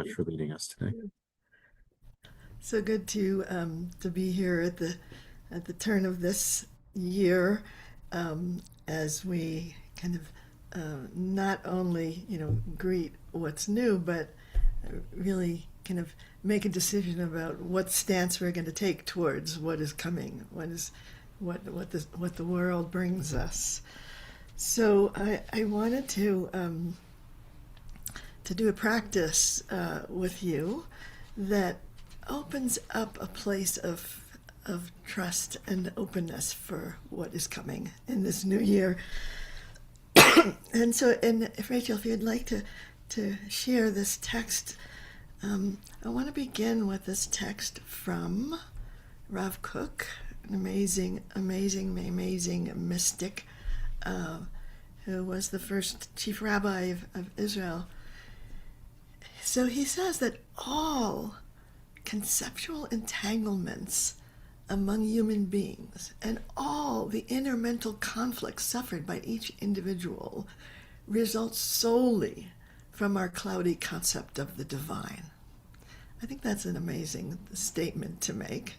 much for leading us today. So good to be here at the turn of this year, as we kind of not only greet what's new, but really kind of make a decision about what stance we're going to take towards what is coming, what the world brings us. So I wanted to do a practice with you that opens up a place of trust and openness for what is coming in this new year. And if Rachel, if you'd like to share this text, I want to begin with this text from Rav Kook, an amazing mystic, who was the first chief rabbi of Israel. So he says that all conceptual entanglements among human beings and all the inner mental conflicts suffered by each individual result solely from our cloudy concept of the divine. I think that's an amazing statement to make.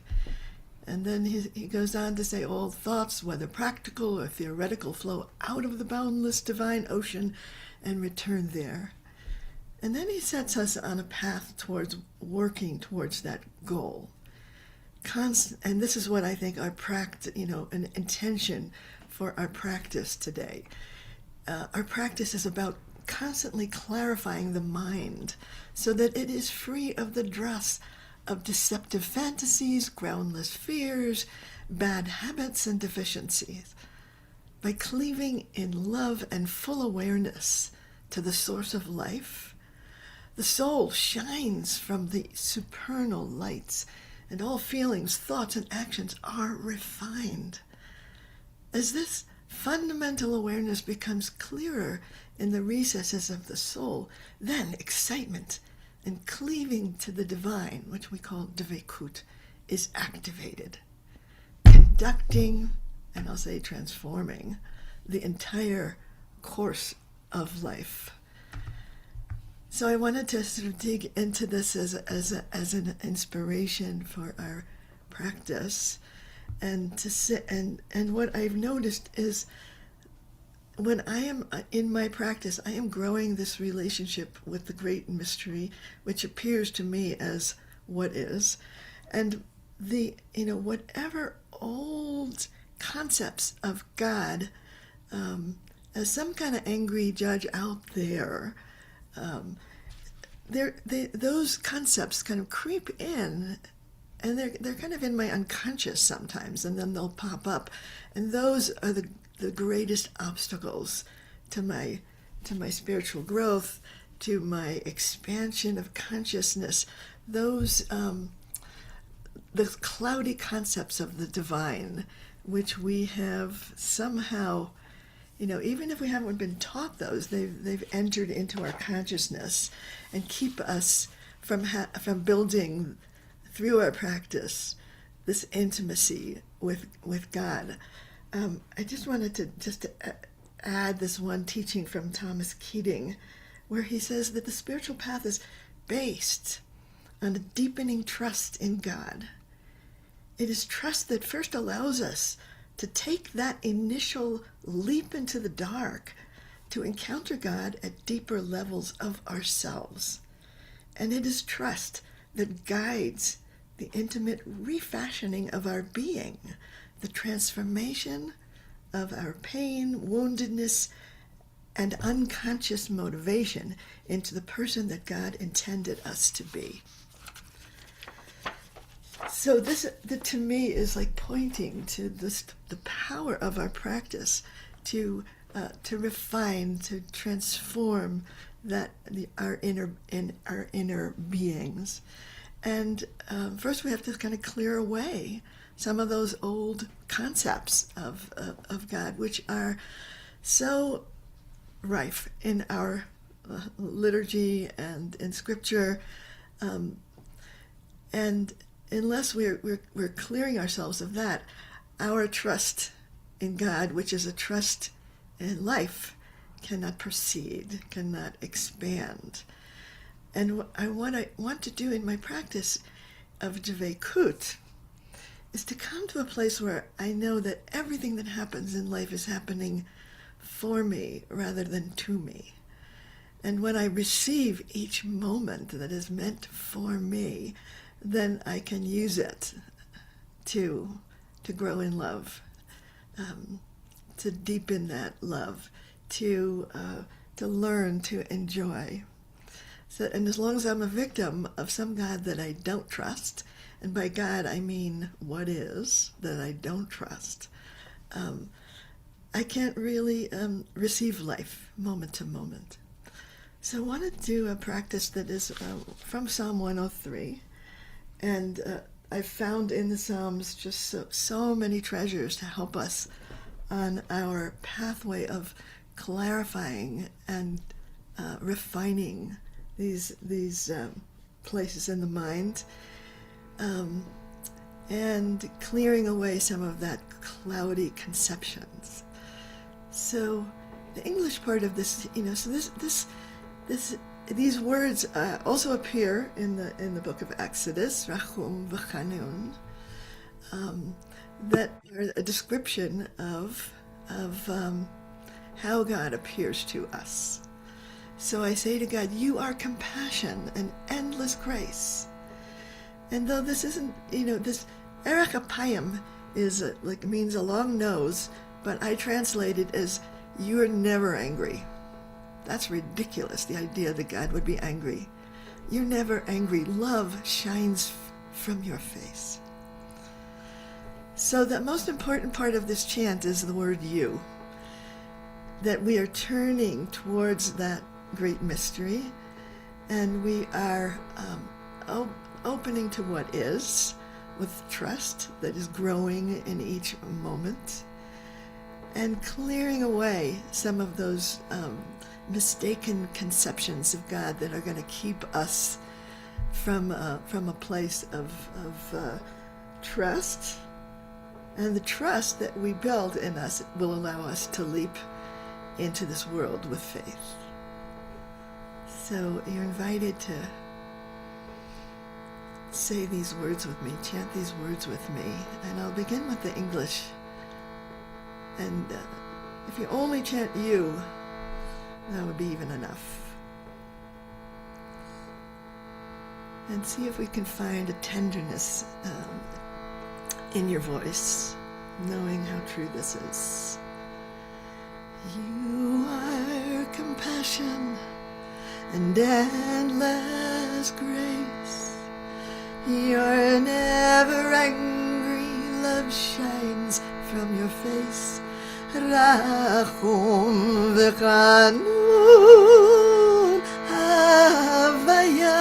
And then he goes on to say all thoughts, whether practical or theoretical, flow out of the boundless divine ocean and return there. And then he sets us on a path towards working towards that goal. And this is what I think our practice, an intention for our practice today. Our practice is about constantly clarifying the mind so that it is free of the dross of deceptive fantasies, groundless fears, bad habits, and deficiencies. By cleaving in love and full awareness to the source of life, the soul shines from the supernal lights, and all feelings, thoughts, and actions are refined. As this fundamental awareness becomes clearer in the recesses of the soul, then excitement and cleaving to the divine, which we call dveikut, is activated, conducting, and I'll say transforming, the entire course of life. So I wanted to sort of dig into this as an inspiration for our practice, and to sit and what I've noticed is when I am in my practice, I am growing this relationship with the great mystery, which appears to me as what is, and whatever old concepts of God as some kind of angry judge out there. Those concepts kind of creep in, and they're kind of in my unconscious sometimes, and then they'll pop up, and those are the greatest obstacles to my spiritual growth, to my expansion of consciousness. Those the cloudy concepts of the divine, which we have somehow, even if we haven't been taught those, they've entered into our consciousness and keep us from building through our practice this intimacy with God. I just wanted to add this one teaching from Thomas Keating, where he says that the spiritual path is based on a deepening trust in God. It is trust that first allows us to take that initial leap into the dark to encounter God at deeper levels of ourselves. And it is trust that guides the intimate refashioning of our being, the transformation of our pain, woundedness, and unconscious motivation into the person that God intended us to be. So this, to me, is like pointing to the power of our practice to refine, to transform our inner beings. And first, we have to kind of clear away some of those old concepts of God, which are so rife in our liturgy and in Scripture, and unless we're clearing ourselves of that, our trust in God, which is a trust in life, cannot proceed, cannot expand. And what I want to do in my practice of Dveikut is to come to a place where I know that everything that happens in life is happening for me rather than to me. And when I receive each moment that is meant for me, then I can use it to grow in love, to deepen that love, to learn to enjoy. So, and as long as I'm a victim of some God that I don't trust, and by God I mean what is that I don't trust, I can't really receive life moment to moment. So I want to do a practice that is from Psalm 103, and I've found in the Psalms just so many treasures to help us on our pathway of clarifying and refining these places in the mind, and clearing away some of that cloudy conceptions. So the English part of this, so these words also appear in the book of Exodus, Rachum v'Chanun, that are a description of how God appears to us. So I say to God, you are compassion and endless grace. And though this isn't, this Erech Apayim is means a long nose, but I translate it as you are never angry. That's ridiculous, the idea that God would be angry. You're never angry. Love shines from your face. So the most important part of this chant is the word you, that we are turning towards that great mystery, and we are opening to what is with trust that is growing in each moment, and clearing away some of those mistaken conceptions of God that are going to keep us from a place of trust. And the trust that we build in us will allow us to leap into this world with faith. So you're invited to say these words with me, chant these words with me, and I'll begin with the English. And if you only chant you, that would be even enough. And see if we can find a tenderness in your voice, knowing how true this is. You are compassion and endless grace. You're never angry, love shines from your face. Rachum v'Chanun Havaya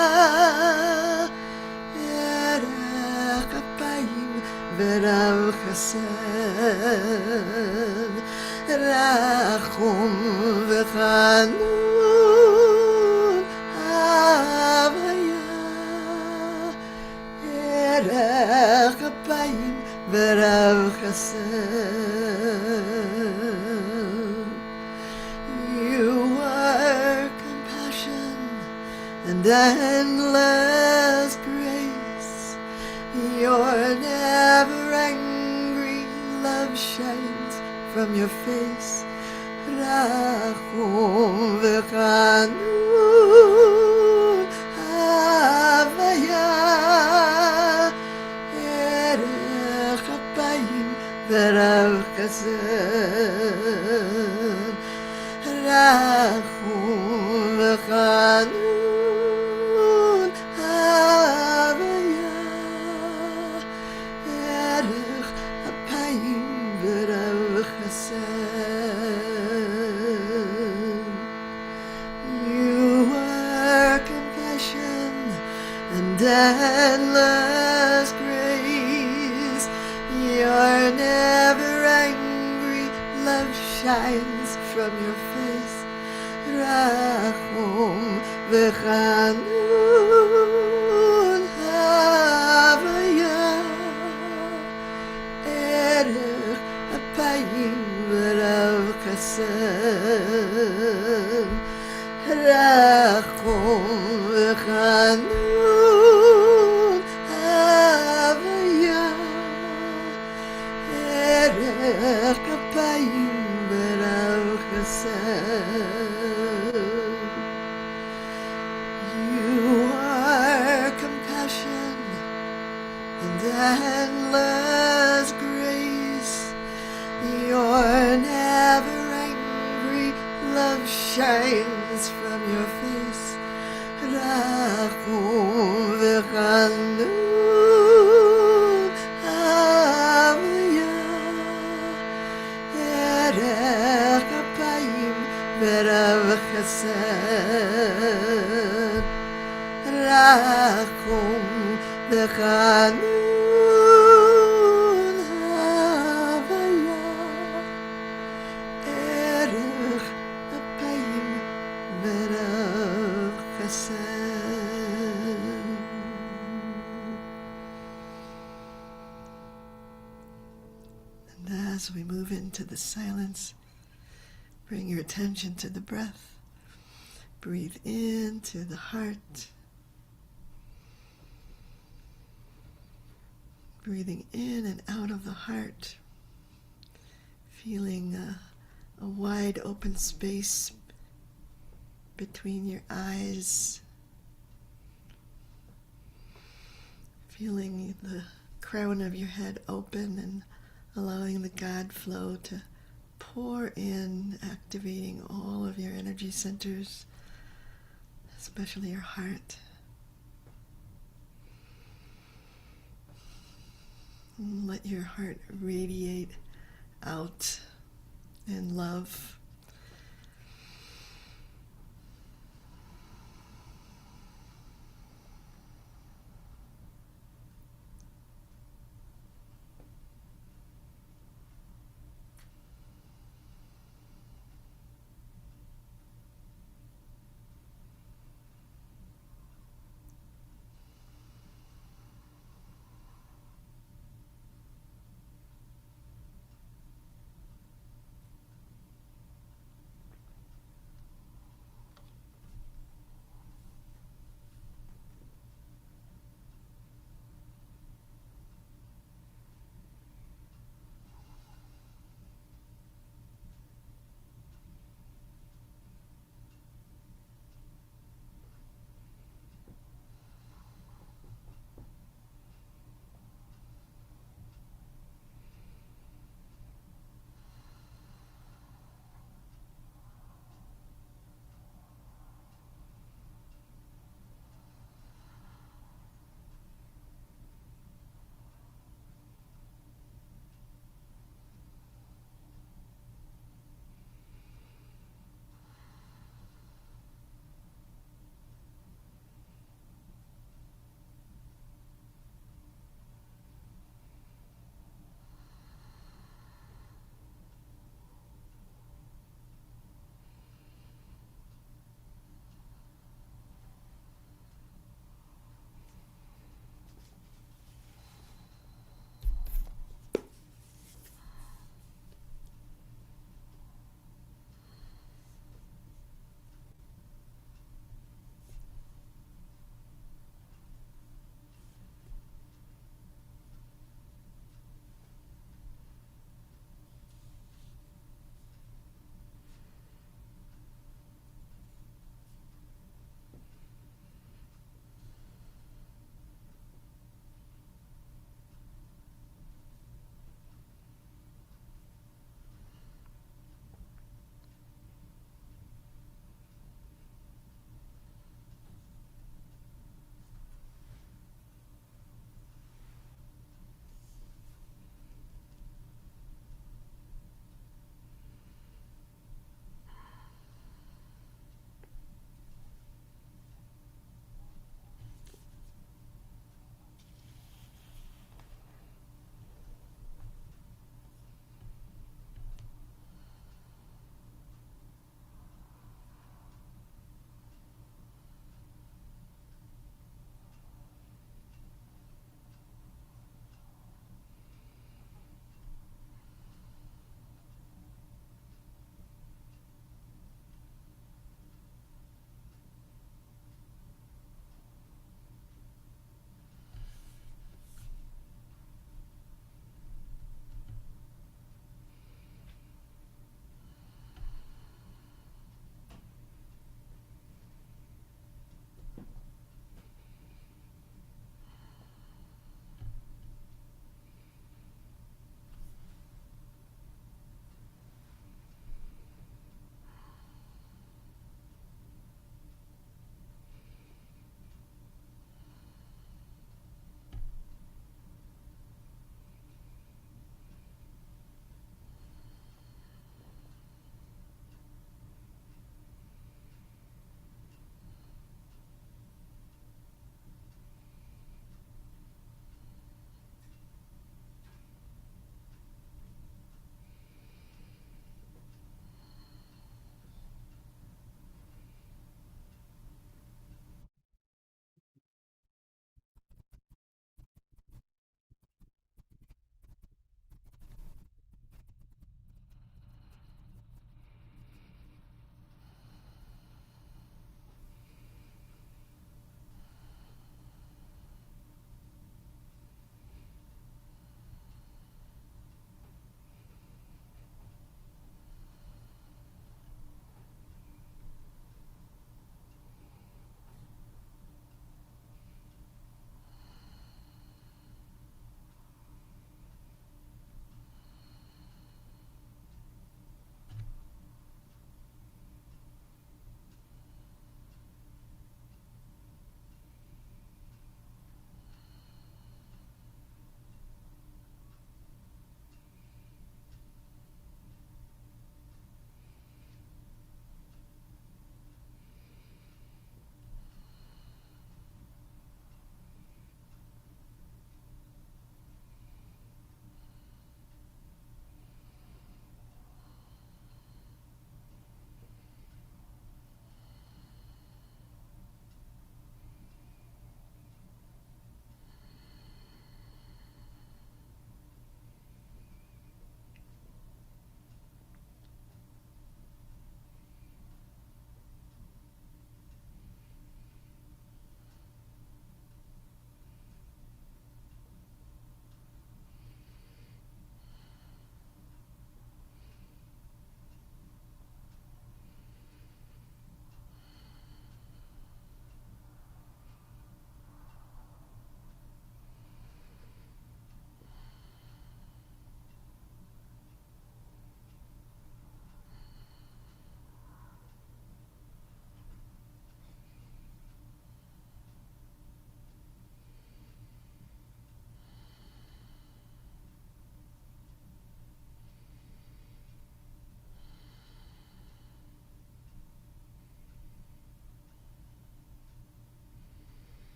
Erech Apayim v'Rav Chesed. Rachum v'Chanun Havaya Erech Apayim v'Rav Chesed. You are compassion and endless grace. You're never angry, love shines from your face. Rachum v'Chanun Havaya Erech Apayim v'Rav Chesed. Rachum v'Chanun Havaya Erech Apayim v'Rav Chesed. You are compassion and endless grace. You're never angry, love shines from your face. Rachum v'Chanun Havaya Erech Apayim v'Rav Chesed. Rachum v'Chanun havaya erech kapayim v'rav chesed. You are compassion and endless grace. Your never angry love shines from your face. Rachum v'chanun havaya erech apayim v'rav chesed. Rachum v'chanun havaya erech apayim v'rav chesed. And as we move into the silence, bring your attention to the breath. Breathe into the heart. Breathing in and out of the heart. Feeling a wide open space between your eyes. Feeling the crown of your head open and allowing the God flow to pour in, activating all of your energy centers, especially your heart. And let your heart radiate out in love.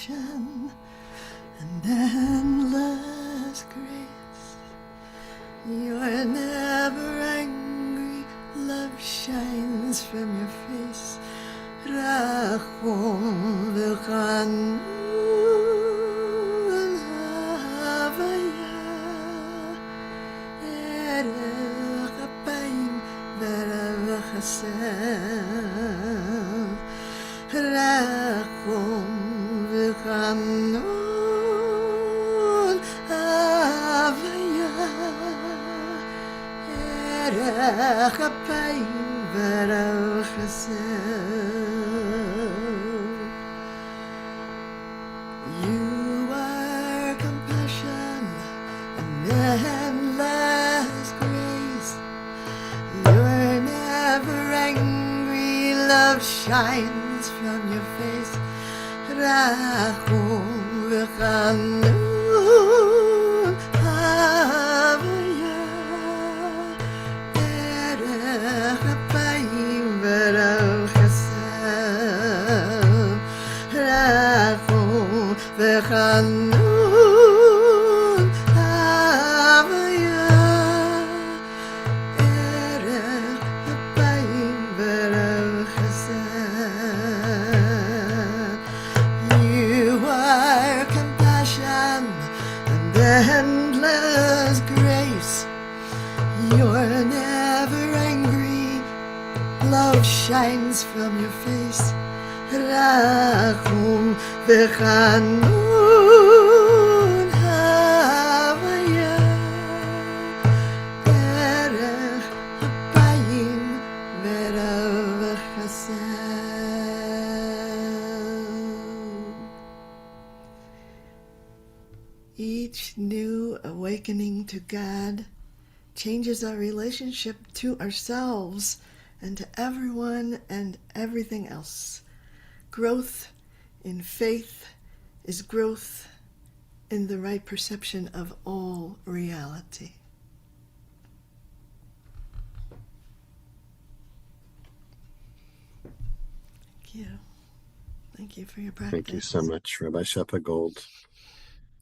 compassion and endless grace. You're never angry, love shines from your face. Rachum v'chanun havaya, erech apayim v'rav chesed. Rachum v'chanun havaya, erech apayim v'rav chesed. You are compassion and endless grace. You're never angry, love shines from your face. Rachum v'chanun havaya, erech apayim v'rav chesed. Rachum v'chanun havaya, erech apayim v'rav chesed. You are compassion and endless grace. You're never angry, love shines from your face. Rachum v'chanun havaya, erech apayim v'rav chesed. Each new awakening to God changes our relationship to ourselves and to everyone and everything else. Growth in faith is growth in the right perception of all reality. Thank you. Thank you for your practice. Thank you so much, Rabbi Shefa Gold,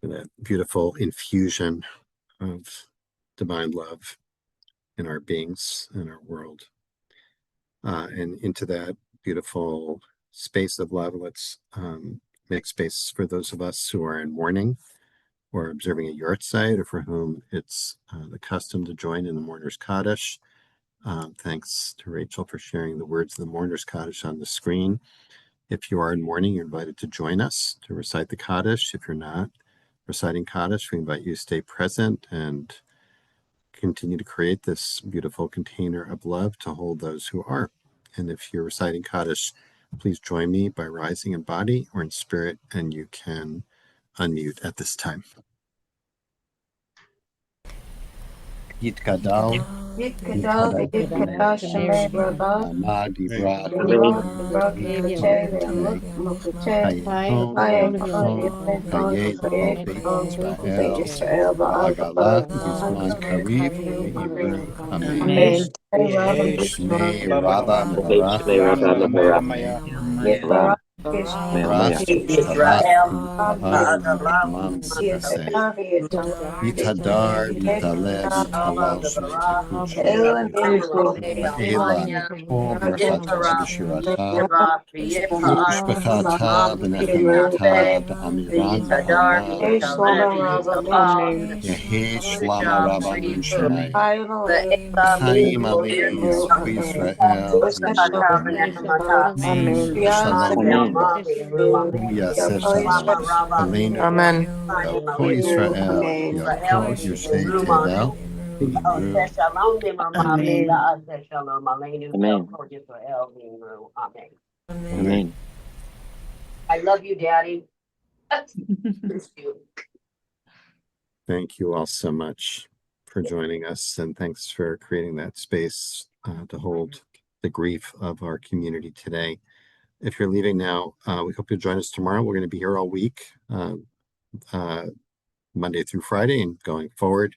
for that beautiful infusion of divine love in our beings and our world. And into that beautiful space of love, let's make space for those of us who are in mourning or observing a yahrzeit, or for whom it's the custom to join in the Mourner's Kaddish. Thanks to Rachel for sharing the words of the Mourner's Kaddish on the screen. If you are in mourning, you're invited to join us to recite the Kaddish. If you're not reciting Kaddish, we invite you to stay present and continue to create this beautiful container of love to hold those who are. And if you're reciting Kaddish, please join me by rising in body or in spirit, and you can unmute at this time. Yitkadal, Yitkadal v'yitkadal Shemei Rabbav, Alma Dibra, Dibra Kikutei Mukutei, Hayekol Yifeton V'yekol V'yei Yisrael Agala, Ba'al Gizman Kariv, Ve'ibru, Amen. Amen. Hey Rabba Shmei Bishma, Rabba Mehara, Yisra, Barak, Shabbat, Kumahar, Mam Saseh. Yisra V'yitom, Yitadar, Yitaleh, Yitalal, Shmei Elam Tekuche, Yisrael, Ela, Kol Brachata B'Shirata, Ushbechata B'Nechamata, B'Amiran B'Alma, Hey Shlomo Rabba Amen. Yehi Shlama Rabba Min Shemai, Hayim Chaim Aleinu Yisrael, Amen. V'Yishmeru Amen. Amen. Shalom, Hu Yaseh Shalom, Aleinu Amen. Yelko Yisrael, Amen. Yelko Yoshei Tevel, V'Yimru. Amen. Amen. I love you, Daddy. Miss you. Thank you all so much for joining us, and thanks for creating that space to hold the grief of our community today. If you're leaving now, we hope you'll join us tomorrow. We're going to be here all week, Monday through Friday, and going forward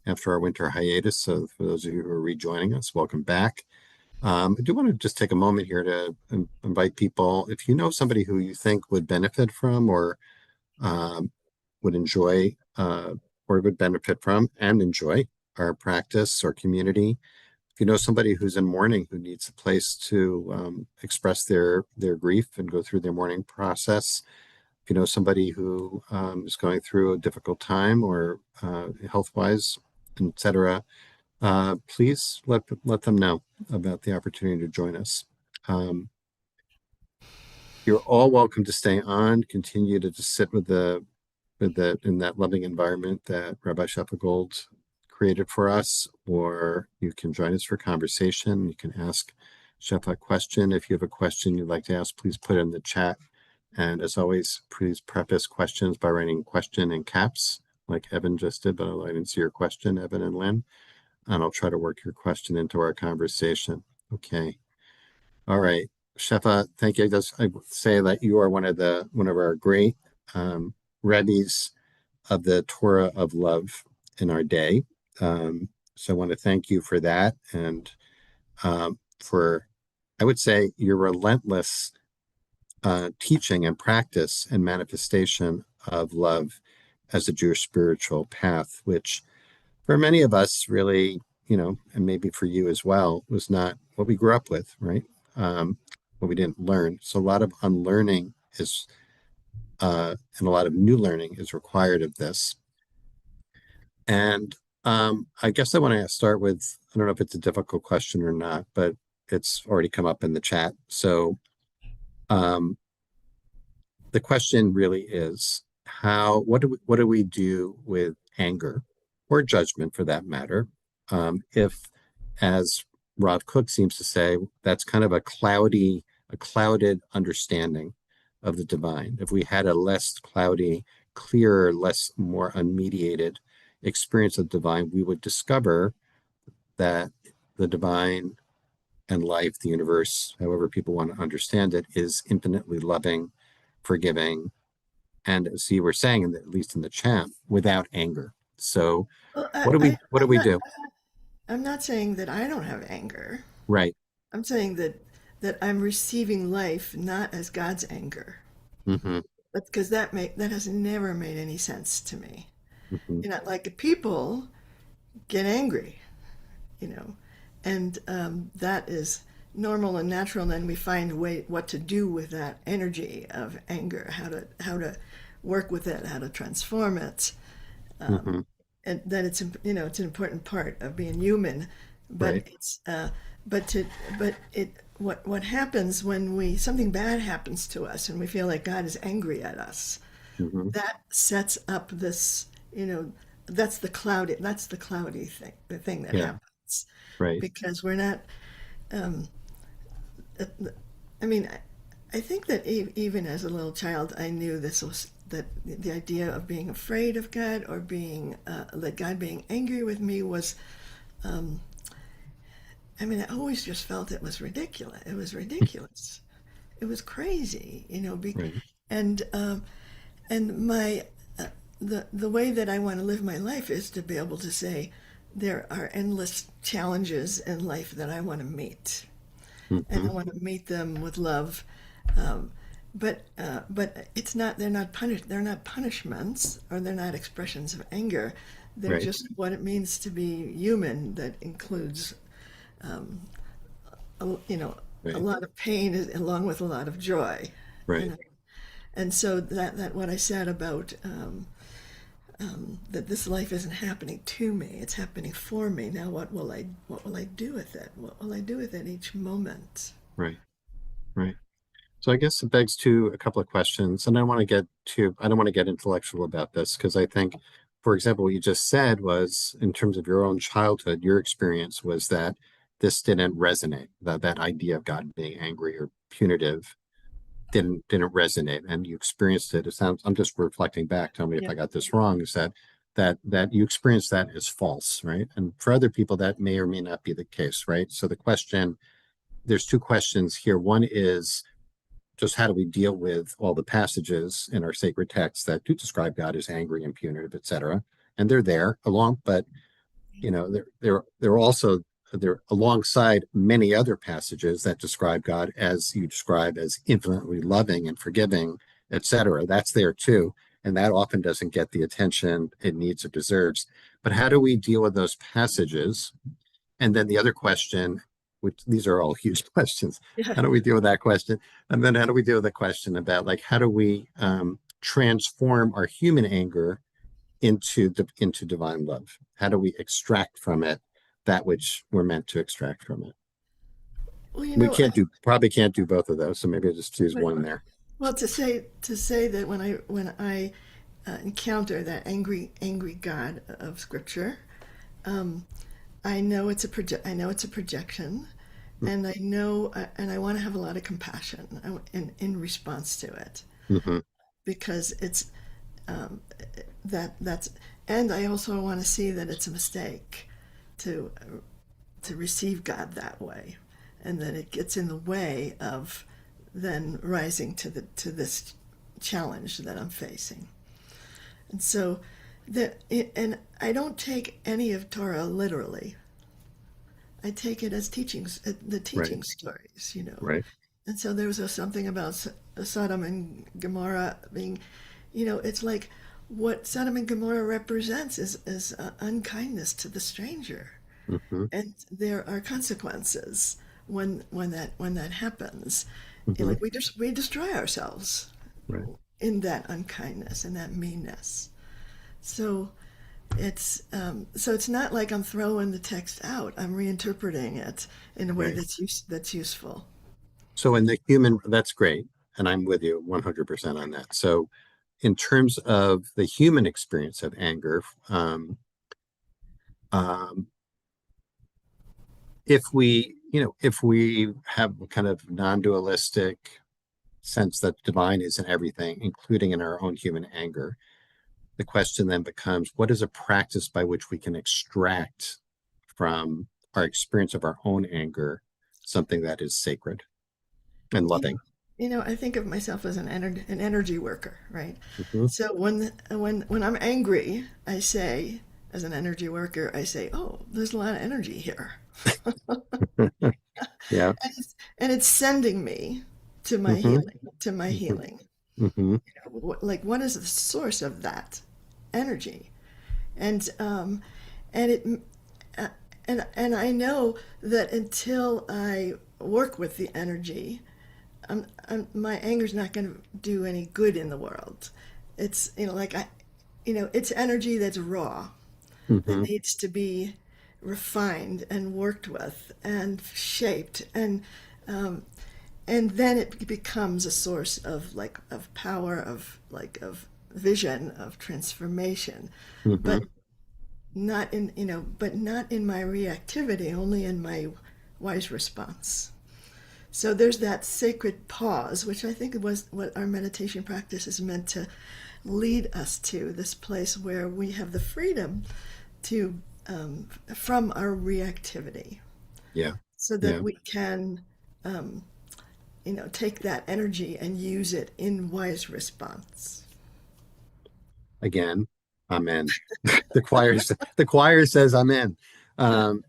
after our winter hiatus. So for those of you who are rejoining us, welcome back. I do want to just take a moment here to invite people, if you know somebody who you think would benefit from or um, would enjoy or would benefit from and enjoy our practice or community. If you know somebody who's in mourning who needs a place to express their grief and go through their mourning process, if you know somebody who is going through a difficult time or health-wise, etc., please let them know about the opportunity to join us. Um, you're all welcome to stay on, continue to just sit with that in that loving environment that Rabbi Shefa Gold created for us, or you can join us for conversation. You can ask Shefa a question. If you have a question you'd like to ask, please put it in the chat. And as always, please preface questions by writing question in caps, like Evan just did, but I didn't see your question, Evan and Lynn. And I'll try to work your question into our conversation. Okay. All right. Shefa, thank you. I would say that you are one of our great Rebbes of the Torah of love in our day. So I want to thank you for that and for, I would say, your relentless teaching and practice and manifestation of love as a Jewish spiritual path, which for many of us really, and maybe for you as well, was not what we grew up with, right? What we didn't learn. So a lot of unlearning is, and a lot of new learning is required of this. And I guess I want to start with, I don't know if it's a difficult question or not, but it's already come up in the chat. So um, the question really is what do we do with anger or judgment for that matter? If, as Rob Cook seems to say, that's kind of a clouded understanding of the divine. If we had a less cloudy, clearer, more unmediated experience of the divine, we would discover that the divine and life, the universe, however people want to understand it, is infinitely loving, forgiving, and as you were saying, at least in the chat, without anger. So Well, what do we do? I'm not saying that I don't have anger. Right. I'm saying that I'm receiving life not as God's anger. Mm-hmm. But because that has never made any sense to me. Mm-hmm. Like people get angry, you know, and that is normal and natural. And then we find a way what to do with that energy of anger, how to work with it, how to transform it. Mm-hmm. And then it's an important part of being human. But Right. it's but to but it what happens when we something bad happens to us and we feel like God is angry at us, Mm-hmm. that sets up this, that's the cloudy thing, the thing that Yeah. happens Right. because we're not. Um, uh, I mean, I think that even as a little child, I knew this was that the idea of being afraid of God or being that God being angry with me was. Um, I mean, I always just felt it was ridiculous. It was ridiculous. It was crazy, Right. and and my the way that I want to live my life is to be able to say there are endless challenges in life that I want to meet, and Mm-hmm. I want to meet them with love. Um, but it's not. They're not punished. They're not punishments, or they're not expressions of anger. They're Right. just what it means to be human. That includes, um, a Right. lot of pain along with a lot of joy. You Right. know, and so that what I said about that this life isn't happening to me; it's happening for me. Now, what will I do with it? What will I do with it each moment? Right. Right. So I guess it begs to a couple of questions, and I don't want to get intellectual about this because I think, for example, what you just said was in terms of your own childhood, your experience was that this didn't resonate, that idea of God being angry or punitive didn't resonate, and you experienced it. It sounds, I'm just reflecting back, tell me if Yeah. I got this wrong, is that you experienced that as false, right? And for other people, that may or may not be the case, right? So there's two questions here. One is just how do we deal with all the passages in our sacred texts that do describe God as angry and punitive, et cetera. And they're there along, but they're also there alongside many other passages that describe God as you describe as infinitely loving and forgiving, etc. That's there too. And that often doesn't get the attention it needs or deserves. But how do we deal with those passages? And then the other question, which these are all huge questions, Yeah. how do we deal with that question? And then how do we deal with the question about like how do we transform our human anger into divine love? How do we extract from it that which we're meant to extract from it? Well, you We know, can't do probably can't do both of those, so maybe I'll just choose right. one there. Well, to say that when I encounter that angry God of Scripture, um, I know it's a projection, and I want to have a lot of compassion in response to it Mm-hmm. because it's um, that's and I also want to see that it's a mistake to to receive God that way, and that it gets in the way of then rising to this challenge that I'm facing. And so and I don't take any of Torah literally. I take it as teachings, the Right, teaching stories, you know. right. And so there was something about Sodom and Gomorrah being, it's like what Sodom and Gomorrah represents is unkindness to the stranger, Mm-hmm. and there are consequences when that happens. Mm-hmm. Like we destroy ourselves Right. in that unkindness and that meanness. So it's not like I'm throwing the text out. I'm reinterpreting it in a way Right. that's useful. So in the human, that's great. And I'm with you 100% on that. So in terms of the human experience of anger, um, if we have a kind of non-dualistic sense that divine is in everything, including in our own human anger, the question then becomes, what is a practice by which we can extract from our experience of our own anger something that is sacred and You know, loving? I think of myself as an energy worker, right? Mm-hmm. So when I'm angry, I say, as an energy worker, I say, "Oh, there's a lot of energy here," Yeah. and it's sending me to my Mm-hmm. healing, to my Mm-hmm. healing. Mm-hmm. Like, what is the source of that energy? And and it uh, and I know that until I work with the energy, my anger's not going to do any good in the world. It's it's energy that's raw, that Mm-hmm. needs to be refined and worked with and shaped, um, and then it becomes a source of power, of vision, of transformation, Mm-hmm. but not in my reactivity, only in my wise response. So there's that sacred pause, which I think was what our meditation practice is meant to lead us to, this place where we have the freedom to from our reactivity, Yeah. so that Yeah. we can take that energy and use it in wise response. Again, amen. The choir says amen. Um,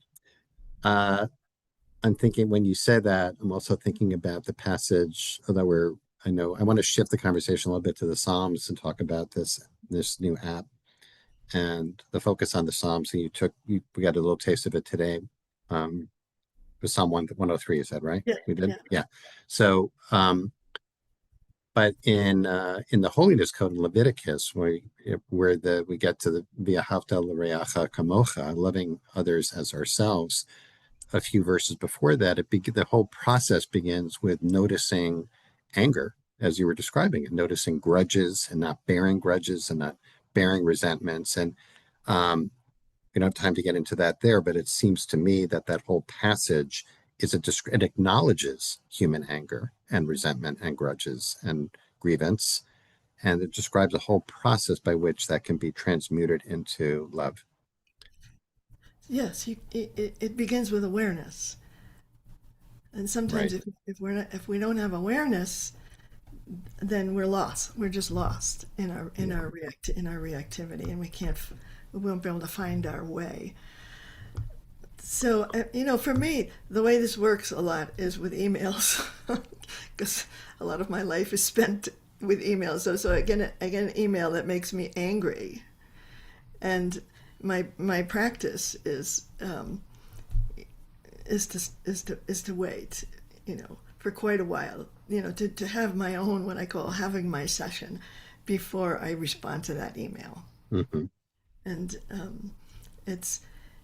uh, I'm thinking when you said that, I'm also thinking about the passage that I know I want to shift the conversation a little bit to the Psalms and talk about this new app and the focus on the Psalms. And we got a little taste of it today. Um, with Psalm 103, is that right? Yeah, We did? yeah. Yeah. So, but in the Holiness Code in Leviticus, where we get to the V'ahavta l'reacha kamocha, loving others as ourselves, a few verses before that, the whole process begins with noticing anger, as you were describing it, noticing grudges and not bearing grudges and not bearing resentments. And um, we don't have time to get into that there, but it seems to me that that whole passage it acknowledges human anger and resentment and grudges and grievance, and it describes a whole process by which that can be transmuted into love. Yes, it begins with awareness, and sometimes Right. if we don't have awareness, then we're lost. We're just lost in Yeah. our reactivity, and we won't be able to find our way. So, for me, the way this works a lot is with emails, because a lot of my life is spent with emails. So I get an email that makes me angry, and my practice is to wait, for quite a while, to have my own, what I call having my session, before I respond to that email. Hmm. And it's,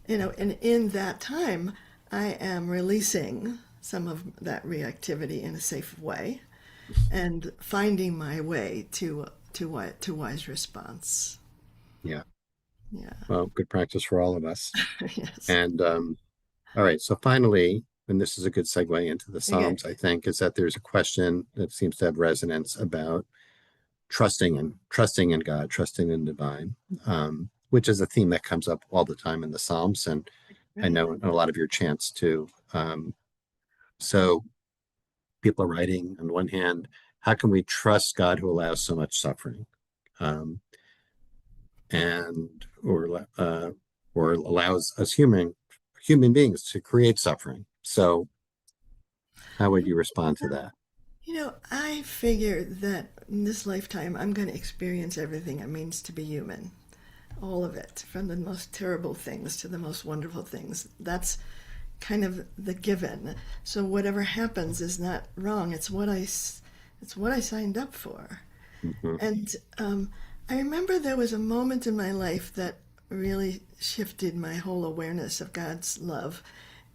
and in that time, I am releasing some of that reactivity in a safe way, and finding my way to wise response. Yeah. Yeah. Well, good practice for all of us. Yes. And all right. So finally, and this is a good segue into the Okay. Psalms, I think, is that there's a question that seems to have resonance about trusting in God, trusting in divine, which is a theme that comes up all the time in the Psalms, and I Right. know in a lot of your chants too. So people are writing on one hand, how can we trust God who allows so much suffering, um, and or allows us human beings to create suffering? So how would you respond to that? I figure that in this lifetime, I'm going to experience everything it means to be human. All of it, from the most terrible things to the most wonderful things. That's kind of the given. So whatever happens is not wrong. It's what I signed up for. Hmm. And I remember there was a moment in my life that really shifted my whole awareness of God's love.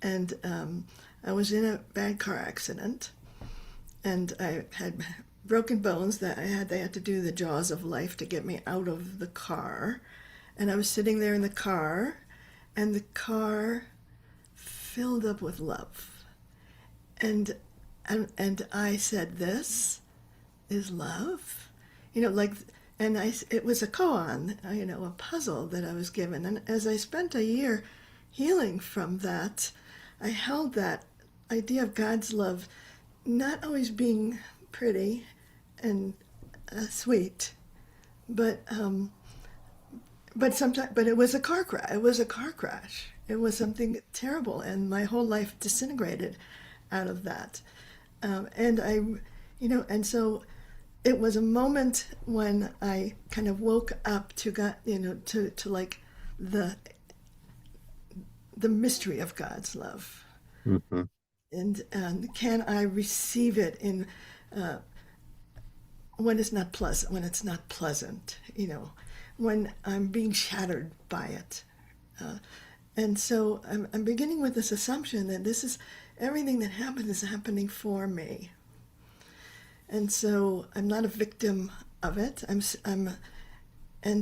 And I was in a bad car accident, and I had broken bones that they had to do the jaws of life to get me out of the car. And I was sitting there in the car, and the car filled up with love. And and I said, "This is love," like, and it was a koan, a puzzle that I was given. And as I spent a year healing from that, I held that idea of God's love not always being pretty and sweet, but sometimes, but it was a car crash. It was a car crash. It was something terrible, and my whole life disintegrated out of that. And and so it was a moment when I kind of woke up to God, to like the the mystery of God's love, Hmm. and can I receive it in when it's not pleasant, when I'm being shattered by it. And so I'm beginning with this assumption that this is everything that happens is happening for me. And so I'm not a victim of it. And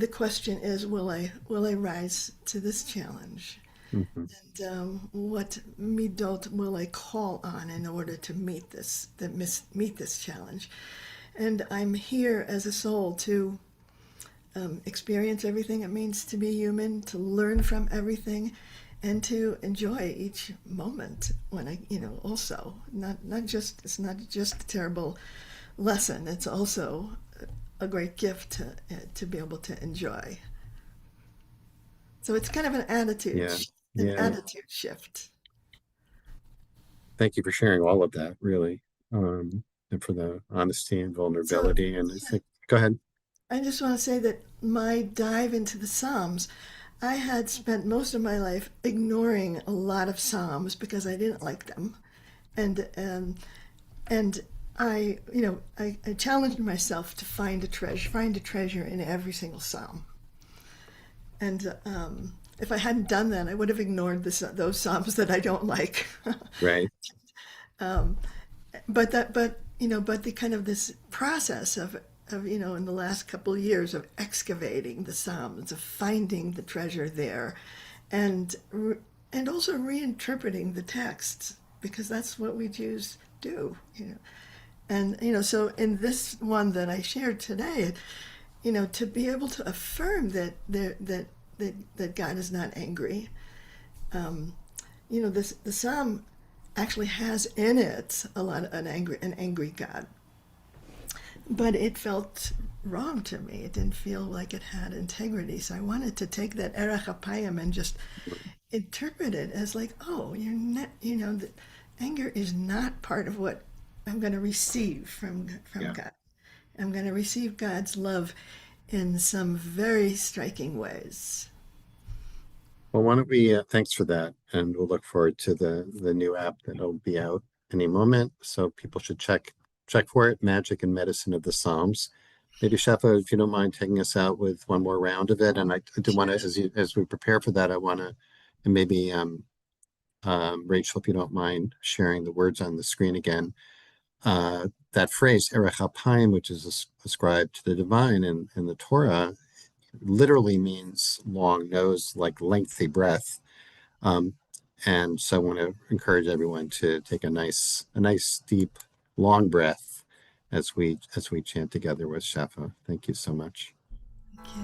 the question is, will I rise to this challenge? Hmm. And what midot will I call on in order to meet this challenge? And I'm here as a soul to experience everything it means to be human, to learn from everything, and to enjoy each moment. When also not just it's not just a terrible lesson; it's also a great gift to be able to enjoy. So it's kind of Yeah. an Yeah. attitude shift. Thank you for sharing all of that, really, and for the honesty and So vulnerability. And I think, go ahead. I just want to say that my dive into the Psalms, I had spent most of my life ignoring a lot of Psalms because I didn't like them, and and I challenged myself to find a treasure in every single Psalm. And if I hadn't done that, I would have ignored those Psalms that I don't like. Right. But the kind of this process of in the last couple of years of excavating the Psalms, of finding the treasure there, and and also reinterpreting the texts, because that's what we Jews do. And so in this one that I shared today, to be able to affirm that God is not angry. The psalm actually has in it a lot of an angry God, but it felt wrong to me. It didn't feel like it had integrity. So I wanted to take that erech apayim and just interpret it as like, oh, you're not, anger is not part of what I'm going to receive from Yeah. God. I'm going to receive God's love in some very striking ways. Well, why don't we, thanks for that. And we'll look forward to the new app that'll be out any moment. So people should check for it, Magic and Medicine of the Psalms. Maybe Shefa, if you don't mind taking us out with one more round of it. And I do want to, as we prepare for that, I want to, and maybe Rachel, if you don't mind sharing the words on the screen again. That phrase, Erech HaPaim, which is ascribed to the divine in the Torah, literally means long nose, like lengthy breath. And so I want to encourage everyone to take a nice, deep, long breath as we chant together with Shefa. Thank you so much. Thank you.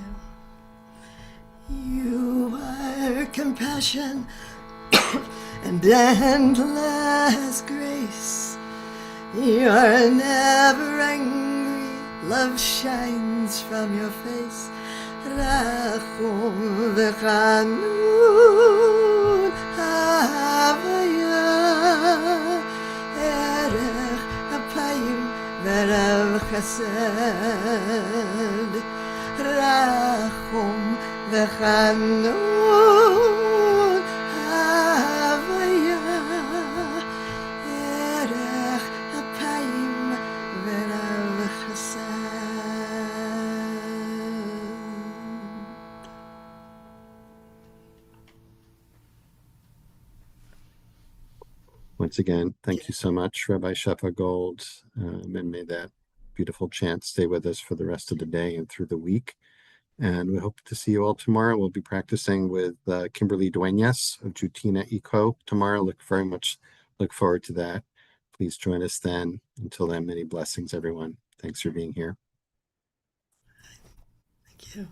You are compassion and endless grace. You are never angry. Love shines from your face. Rachum v'chanun havaya erech apayim v'rav chesed. Rachum v'chanun havaya erech apayim v'rav chesed. Once again, thank you so much, Rabbi Shefa Gold, and may that beautiful chant stay with us for the rest of the day and through the week. And we hope to see you all tomorrow. We'll be practicing with Kimberly Duenas of Jutina Eco tomorrow. Look forward to that. Please join us then. Until then, many blessings, everyone. Thanks for being here. Thank you.